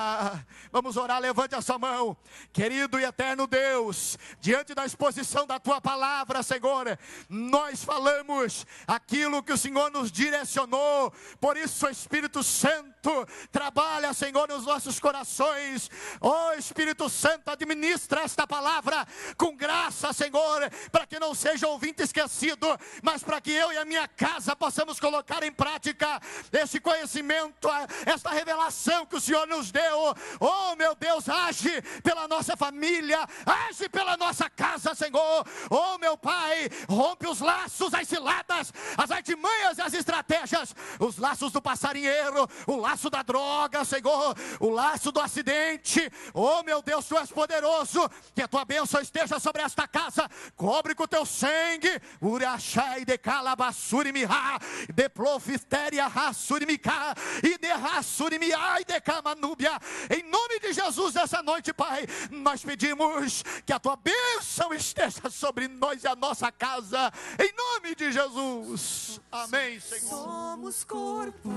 vamos orar, levante a sua mão. Querido e eterno Deus, diante da exposição da tua palavra, Senhor, nós falamos aquilo que o Senhor nos direcionou. Por isso o Espírito Santo trabalha, Senhor, nos nossos corações. Ó Espírito Santo, administra esta palavra com graça, Senhor, para que não seja ouvinte esquecido, mas para que eu e a minha casa possamos colocar em prática esse conhecimento, esta revelação que o Senhor nos deu. Oh meu Deus, age pela nossa família, age pela nossa casa, Senhor. Oh meu Pai, rompe os laços, as ciladas, as artimanhas e as estratégias, os laços do passarinheiro, o laço da droga, Senhor, o laço do acidente. Oh meu Deus, Tu és poderoso, que a Tua bênção esteja sobre esta casa, cobre com o Teu sangue. Urachai de calabassurimiha, de profisteria rassurimica, e de rassurimiai de Manúbia, em nome de Jesus, nessa noite, Pai, nós pedimos que a Tua bênção esteja sobre nós e a nossa casa, em nome de Jesus, amém, Senhor. Somos corpo.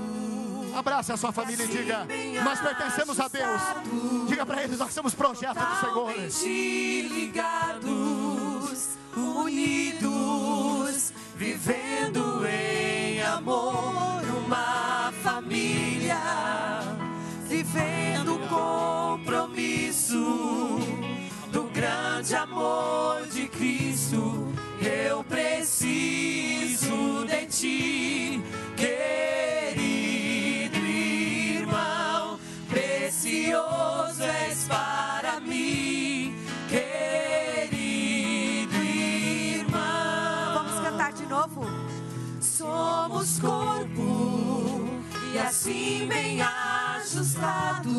Abrace a sua família e diga: nós pertencemos a Deus. Diga para eles: nós somos projeto do Senhor. Ligados, unidos, vivendo em amor, uma família. Vivendo o compromisso do grande amor de Cristo. Eu preciso de Ti, querido irmão. Precioso és para mim, querido irmão. Vamos cantar de novo? Somos corpo e assim bem ajustados,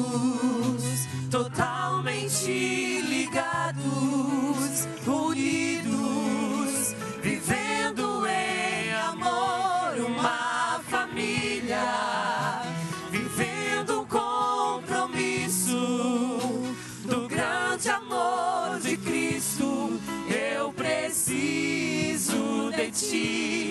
totalmente ligados, unidos, vivendo em amor, uma família, vivendo o compromisso do grande amor de Cristo. Eu preciso de Ti,